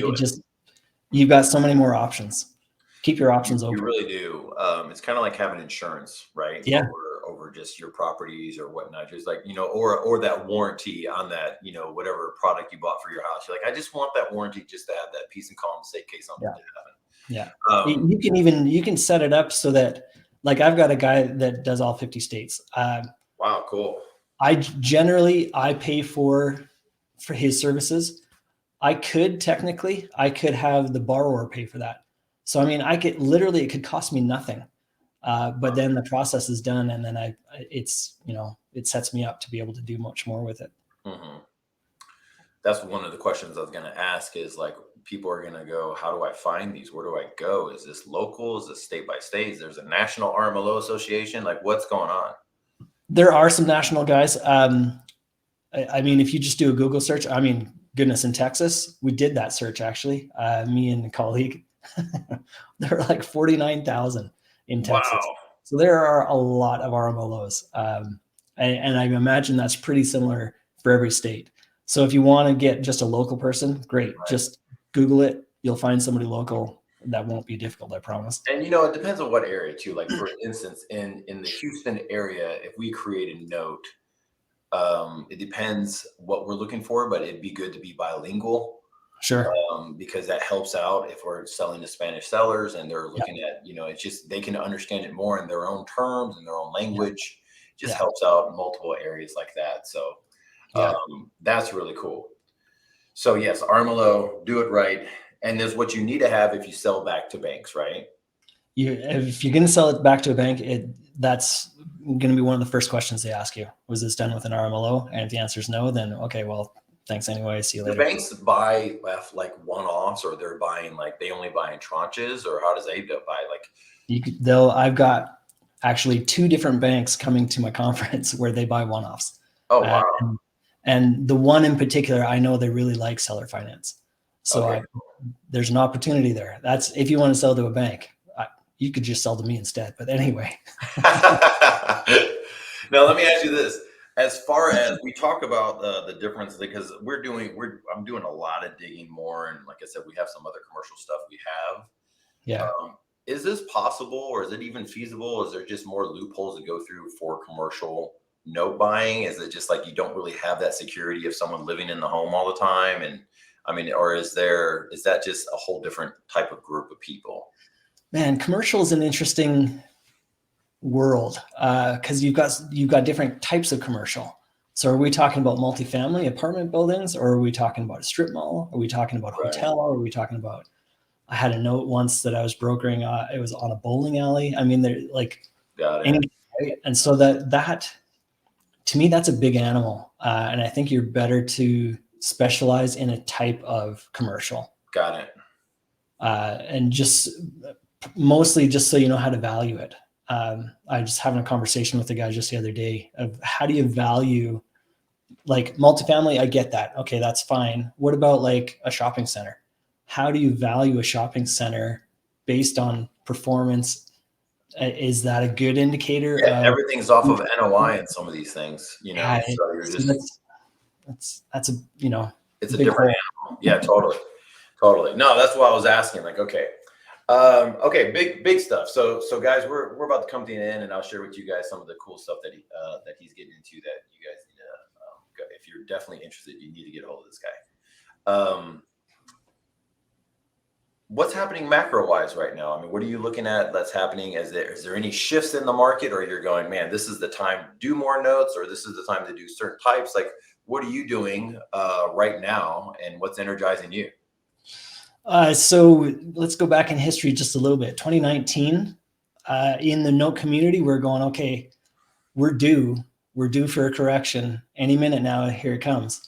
you've got so many more options. Keep your options open. You really do. It's kind of like having insurance, right? Yeah. Over just your properties or whatnot. Just like, or that warranty on that, whatever product you bought for your house. You're like, I just want that warranty just to have that peace and calm in case something did happen. Yeah. You can set it up so that, like, I've got a guy that does all 50 states. Wow, cool. I pay for his services. I could have the borrower pay for that. So, I mean, it could cost me nothing. But then the process is done, and then it sets me up to be able to do much more with it. Mm-hmm. That's one of the questions I was going to ask is, like, people are going to go, how do I find these? Where do I go? Is this local? Is this state by state? There's a national RMLO association. Like, what's going on? There are some national guys. I mean, if you just do a Google search, I mean, goodness, in Texas, we did that search actually. Me and a colleague, there were like 49,000 in Texas. Wow. So there are a lot of RMLOs. And I imagine that's pretty similar for every state. So if you want to get just a local person, great. Right. Just Google it. You'll find somebody local. That won't be difficult, I promise. And, it depends on what area too. Like, for instance, in the Houston area, if we create a note, it depends what we're looking for, but it'd be good to be bilingual. Sure. Because that helps out if we're selling to Spanish sellers and they're looking at, it's just, they can understand it more in their own terms and their own language. It just helps out in multiple areas like that. So that's really cool. So yes, RMLO, do it right. And there's what you need to have if you sell back to banks, right? If you're going to sell it back to a bank, that's going to be one of the first questions they ask you. Was this done with an RMLO? And if the answer is no, then okay, well, thanks anyway. See you later. Do banks buy like one-offs, or they're buying they only buy in tranches, or how does they buy? I've got actually 2 different banks coming to my conference where they buy one-offs. Oh, wow. And the one in particular, I know they really like seller finance. So there's an opportunity there. That's if you want to sell to a bank. You could just sell to me instead. But anyway. Now, let me ask you this. As far as we talk about the difference, because I'm doing a lot of digging more. And like I said, we have some other commercial stuff we have. Yeah. Is this possible, or is it even feasible? Is there just more loopholes to go through for commercial note buying? Is it just like you don't really have that security of someone living in the home all the time? And I mean, or is that just a whole different type of group of people? Man, commercial is an interesting world because you've got different types of commercial. So are we talking about multifamily apartment buildings, or are we talking about a strip mall? Are we talking about a hotel? Or are we talking about, I had a note once that I was brokering. It was on a bowling alley. I mean, they're like, got it. And so that to me, that's a big animal. And I think you're better to specialize in a type of commercial. Got it. And just mostly just so you know how to value it. I just having a conversation with the guy just the other day of how do you value, like, multifamily? I get that. Okay, that's fine. What about like a shopping center? How do you value a shopping center based on performance? Is that a good indicator? Yeah, everything's off of NOI and some of these things, so you're just, that's a, it's a different animal. Yeah, totally. No, that's why I was asking, like, okay. Big stuff. So guys, we're about to come to an end, and I'll share with you guys some of the cool stuff that he's getting into that you guys need to, if you're definitely interested, you need to get a hold of this guy. What's happening macro wise right now? I mean, what are you looking at that's happening? Is there any shifts in the market, or you're going, man, this is the time to do more notes, or this is the time to do certain types? Like, what are you doing right now, and what's energizing you? So let's go back in history just a little bit. 2019, in the note community, we're going, okay, we're due for a correction any minute now. Here it comes.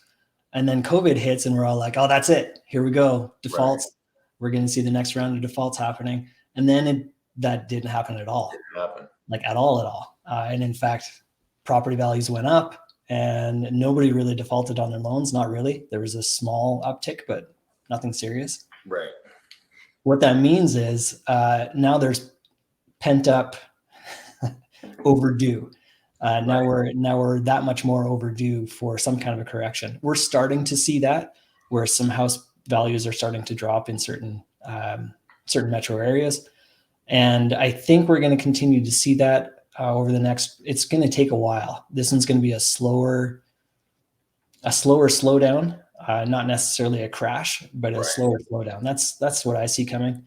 And then COVID hits, and we're all like, oh, that's it. Here we go. Defaults. Right. We're going to see the next round of defaults happening. And then that didn't happen at all. Like at all. And in fact, property values went up, and nobody really defaulted on their loans. Not really. There was a small uptick, but nothing serious. Right. What that means is now there's pent up overdue. Now we're that much more overdue for some kind of a correction. We're starting to see that, where some house values are starting to drop in certain metro areas, and I think we're going to continue to see that over the next. It's going to take a while. This one's going to be a slower slowdown. Not necessarily a crash, but a slower slowdown. That's what I see coming.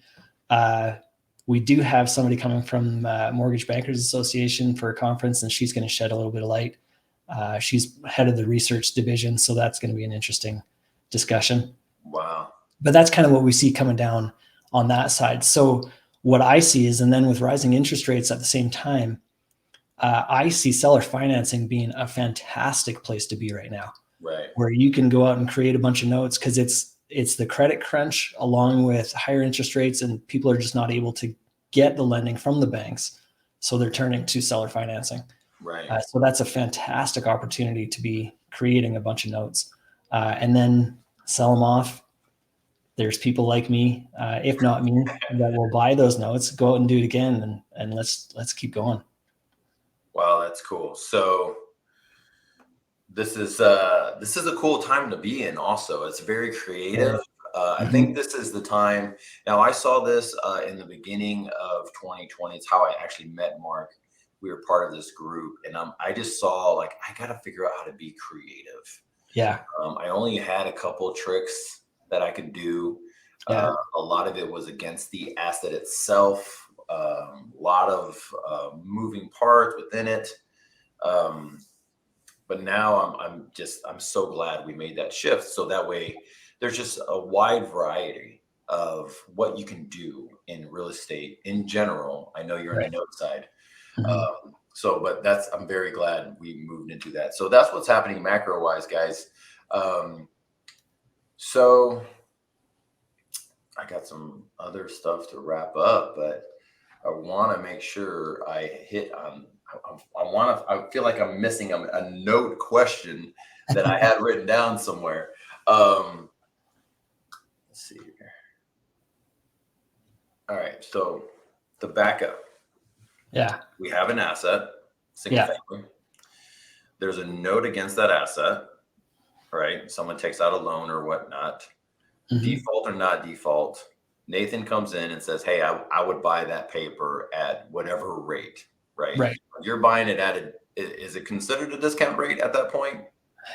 We do have somebody coming from Mortgage Bankers Association for a conference, and she's going to shed a little bit of light. She's head of the research division, so that's going to be an interesting discussion. Wow. But that's kind of what we see coming down on that side. So what I see is, and then with rising interest rates at the same time, I see seller financing being a fantastic place to be right now. Right. Where you can go out and create a bunch of notes, because it's the credit crunch along with higher interest rates, and people are just not able to get the lending from the banks. So they're turning to seller financing. Right. So that's a fantastic opportunity to be creating a bunch of notes and then sell them off. There's people like me, if not me, that will buy those notes, go out and do it again, and let's keep going. Wow, that's cool. So this is a cool time to be in. Also, it's very creative. I think this is the time. Now, I saw this in the beginning of 2020. It's how I actually met Mark. We were part of this group, and I just saw, like, I got to figure out how to be creative. Yeah. I only had a couple tricks that I could do. Yeah. A lot of it was against the asset itself. A lot of moving parts within it. But now I'm so glad we made that shift. So that way there's just a wide variety of what you can do in real estate in general. I know you're in the note side. But I'm very glad we moved into that. So that's what's happening macro wise, guys. So I got some other stuff to wrap up, but I want to make sure I hit on, I feel like I'm missing a note question that I had written down somewhere. Let's see here. All right. So the backup. Yeah. We have an asset, single family. There's a note against that asset, right? Someone takes out a loan or whatnot. Default or not default, Nathan comes in and says, hey, I would buy that paper at whatever rate, right? Right. You're buying it at is it considered a discount rate at that point?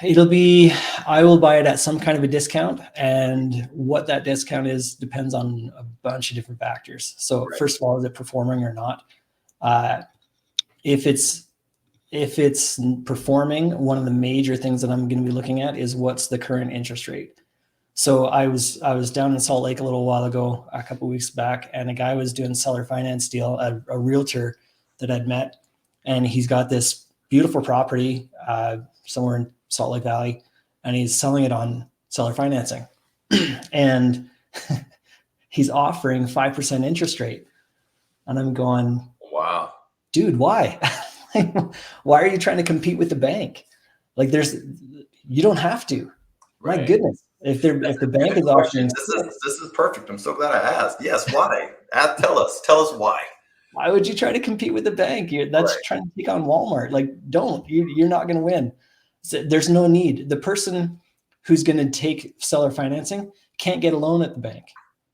I will buy it at some kind of a discount, and what that discount is depends on a bunch of different factors. So first of all, is it performing or not? If it's performing, one of the major things that I'm going to be looking at is what's the current interest rate. So I was down in Salt Lake a little while ago, a couple of weeks back, and a guy was doing seller finance deal, a realtor that I'd met, and he's got this beautiful property somewhere in Salt Lake Valley, and he's selling it on seller financing, and he's offering 5% interest rate, and I'm going, wow, dude, why? Why are you trying to compete with the bank? Like, you don't have to. Right. My goodness. If the bank is offering, this is perfect. I'm so glad I asked. Yes, why? Tell us why. Why would you try to compete with the bank? That's trying to take on Walmart. Like, you're not going to win. So there's no need. The person who's going to take seller financing can't get a loan at the bank.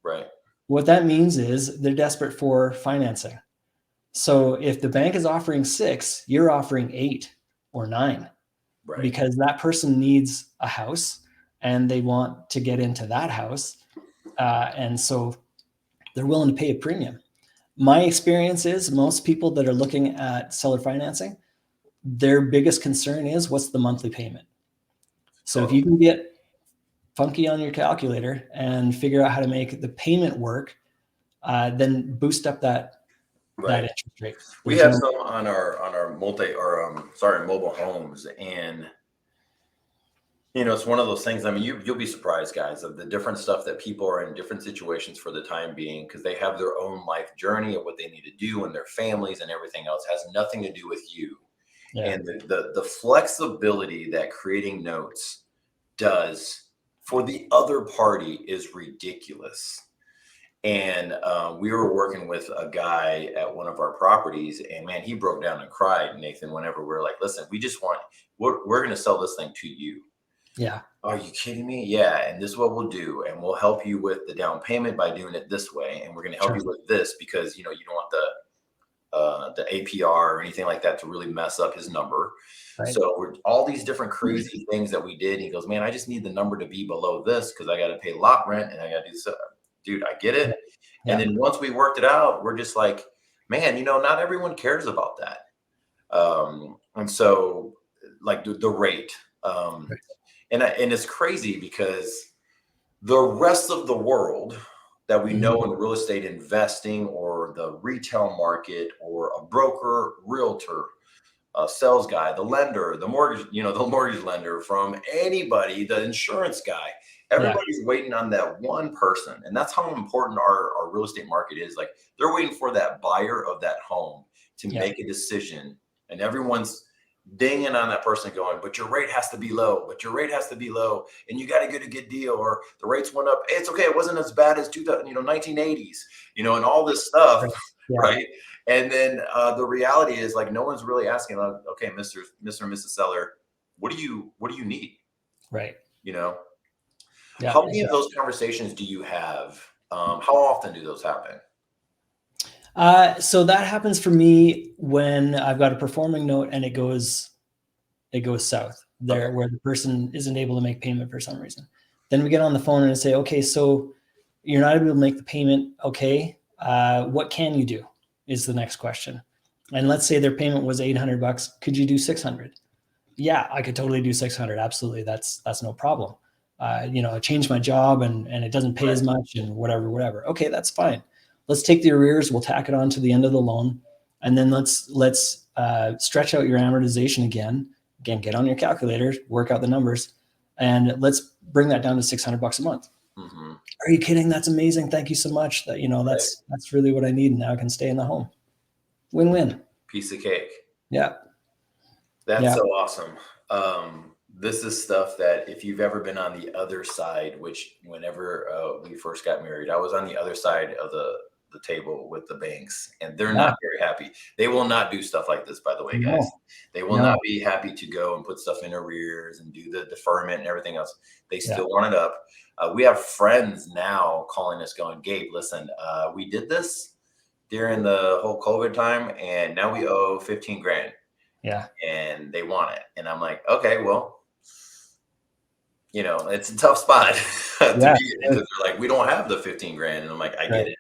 Right. What that means is they're desperate for financing. So if the bank is offering 6, you're offering 8 or 9, right? Because that person needs a house and they want to get into that house. And so they're willing to pay a premium. My experience is most people that are looking at seller financing, their biggest concern is what's the monthly payment. So if you can get funky on your calculator and figure out how to make the payment work, then boost up that interest rate. We have some on our mobile homes, and it's one of those things. I mean, you'll be surprised, guys, of the different stuff that people are in different situations for the time being, because they have their own life journey of what they need to do, and their families and everything else has nothing to do with you. Yeah. And the flexibility that creating notes does for the other party is ridiculous. And we were working with a guy at one of our properties, and man, he broke down and cried, Nathan, whenever we're like, listen, we're going to sell this thing to you. Yeah. Are you kidding me? Yeah. And this is what we'll do. And we'll help you with the down payment by doing it this way. And we're going to help you with this because, you don't want the APR or anything like that to really mess up his number. Right. So we're all these different crazy things that we did. He goes, man, I just need the number to be below this because I got to pay lot rent and I got to do so. Dude, I get it. And then once we worked it out, we're just like, man, not everyone cares about that. And so like the rate, and it's crazy because the rest of the world that we know in real estate investing or the retail market or a broker, realtor, a sales guy, the lender, the mortgage, the mortgage lender, from anybody, the insurance guy, everybody's waiting on that one person. And that's how important our real estate market is. Like, they're waiting for that buyer of that home to make a decision. And everyone's dinging on that person going, but your rate has to be low, and you got to get a good deal, or the rates went up. Hey, it's okay. It wasn't as bad as 1980s, and all this stuff. Right. And then the reality is, like, no one's really asking, okay, Mr. and Mrs. Seller, what do you need? Right. How many of those conversations do you have? How often do those happen? So that happens for me when I've got a performing note and it goes south there, where the person isn't able to make payment for some reason. Then we get on the phone and say, okay, so you're not able to make the payment. Okay. What can you do is the next question. And let's say their payment was $800. Could you do 600? Yeah, I could totally do 600. Absolutely. That's no problem. I changed my job and it doesn't pay as much and whatever. Okay, that's fine. Let's take the arrears. We'll tack it on to the end of the loan. And then let's stretch out your amortization again, get on your calculator, work out the numbers, and let's bring that down to $600 a month. Mm-hmm. Are you kidding? That's amazing. Thank you so much. That's really what I need. Now I can stay in the home. Win-win. Piece of cake. Yeah. That's so awesome. This is stuff that if you've ever been on the other side, which whenever we first got married, I was on the other side of the table with the banks, and they're not very happy. They will not do stuff like this, by the way, guys. They will not be happy to go and put stuff in arrears and do the deferment and everything else. They still want it up. We have friends now calling us going, Gabe, listen, we did this during the whole COVID time, and now we owe 15 grand. Yeah. And they want it. And I'm like, okay, well, it's a tough spot to be in, because they're like, we don't have the 15 grand. And I'm like, I get it.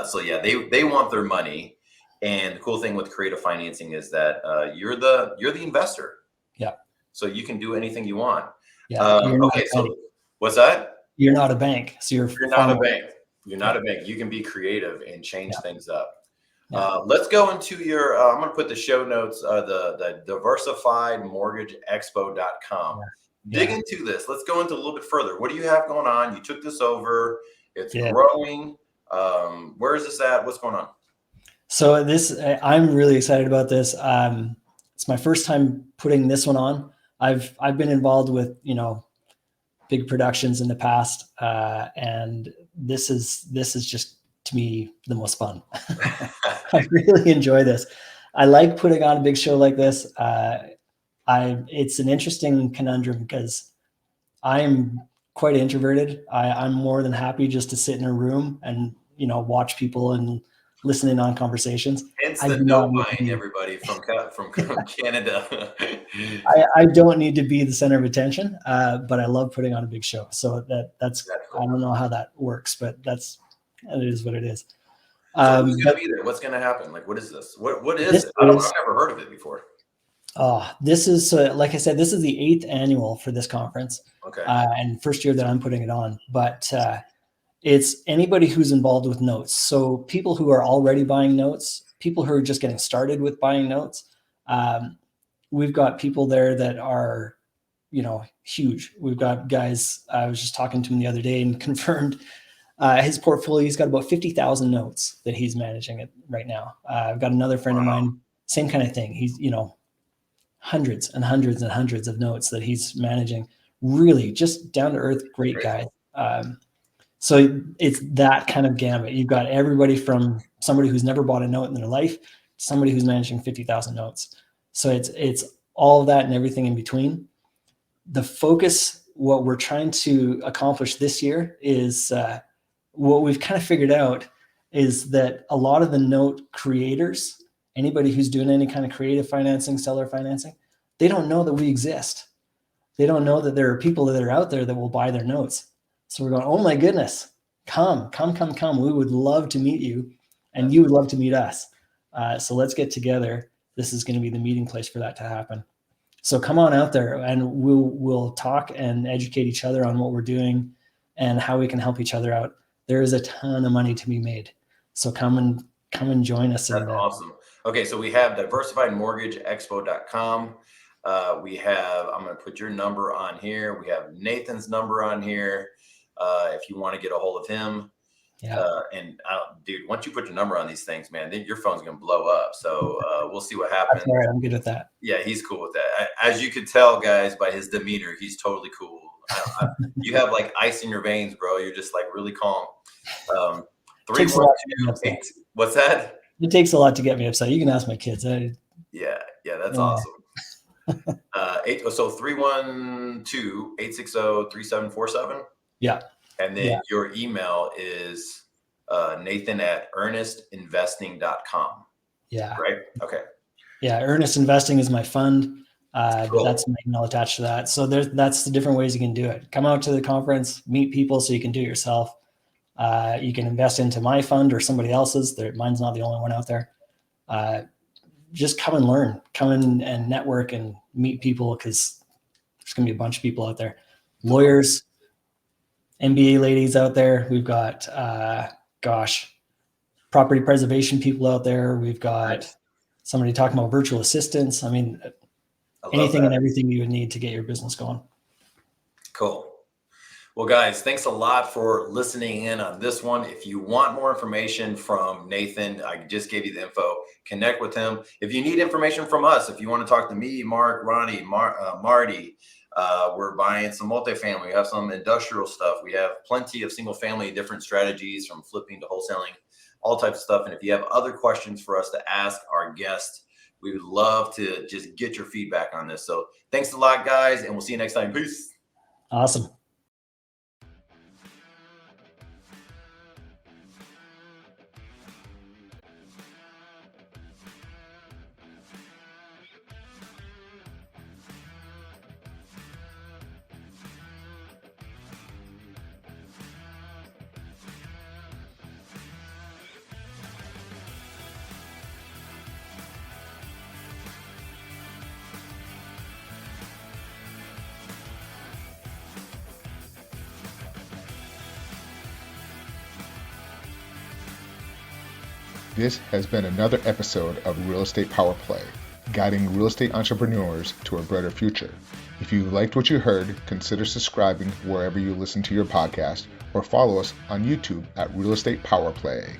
So yeah, they want their money. And the cool thing with creative financing is that you're the investor. Yeah. So you can do anything you want. Yeah. Okay. So what's that? You're not a bank. So you're not a bank. You're not a bank. You can be creative and change things up. Let's go into your, I'm going to put the show notes, the diversifiedmortgageexpo.com. Dig into this. Let's go into a little bit further. What do you have going on? You took this over. It's growing. Where is this at? What's going on? So I'm really excited about this. It's my first time putting this one on. I've been involved with, big productions in the past. And this is just, to me, the most fun. I really enjoy this. I like putting on a big show like this. It's an interesting conundrum because I'm quite introverted. I'm more than happy just to sit in a room and, watch people and listen in on conversations. Hence the no buying, everybody from Canada. I don't need to be the center of attention, but I love putting on a big show. So that's cool. I don't know how that works, but it is what it is. So who's going to be there? What's going to happen? Like, what is this? What is it? I've never heard of it before. This is, like I said, this is the 8th annual for this conference. Okay. And first year that I'm putting it on, but it's anybody who's involved with notes. So people who are already buying notes, people who are just getting started with buying notes. We've got people there that are, huge. We've got guys, I was just talking to him the other day and confirmed his portfolio. He's got about 50,000 notes that he's managing it right now. I've got another friend of mine, same kind of thing. He's, hundreds and hundreds and hundreds of notes that he's managing. Really just down to earth, great guy. So it's that kind of gamut. You've got everybody from somebody who's never bought a note in their life, to somebody who's managing 50,000 notes. So it's all of that and everything in between. The focus, what we're trying to accomplish this year is what we've kind of figured out is that a lot of the note creators, anybody who's doing any kind of creative financing, seller financing, they don't know that we exist. They don't know that there are people that are out there that will buy their notes. So we're going, oh my goodness, come. We would love to meet you, and you would love to meet us. So let's get together. This is going to be the meeting place for that to happen. So come on out there, and we'll talk and educate each other on what we're doing and how we can help each other out. There is a ton of money to be made. So come and join us. That's awesome. Okay, so we have diversifiedmortgageexpo.com. We have, I'm going to put your number on here. We have Nathan's number on here. If you want to get a hold of him. Yeah. Dude, once you put your number on these things, man, then your phone's going to blow up. So we'll see what happens. That's all right. I'm good with that. Yeah, he's cool with that. As you could tell, guys, by his demeanor, he's totally cool. You have like ice in your veins, bro. You're just like really calm. 312. What's that? It takes a lot to get me upset. You can ask my kids. Yeah, that's awesome. So 312-860-3747. Yeah. And then your email is Nathan@earnestinvesting.com. Yeah. Right? Okay. Yeah. Earnest Investing is my fund. Cool. That's my email attached to that. So that's the different ways you can do it. Come out to the conference, meet people so you can do it yourself. You can invest into my fund or somebody else's. Mine's not the only one out there. Just come and learn. Come in and network and meet people, because there's going to be a bunch of people out there. Lawyers, MBA ladies out there. We've got, property preservation people out there. We've got somebody talking about virtual assistants. I mean, anything and everything you would need to get your business going. Cool. Well, guys, thanks a lot for listening in on this one. If you want more information from Nathan, I just gave you the info. Connect with him. If you need information from us, if you want to talk to me, Mark, Ronnie, Marty, we're buying some multifamily. We have some industrial stuff. We have plenty of single family, different strategies from flipping to wholesaling, all types of stuff. And if you have other questions for us to ask our guests, we would love to just get your feedback on this. So thanks a lot, guys, and we'll see you next time. Peace. Awesome. This has been another episode of Real Estate Power Play, guiding real estate entrepreneurs to a brighter future. If you liked what you heard, consider subscribing wherever you listen to your podcast, or follow us on YouTube at Real Estate Power Play.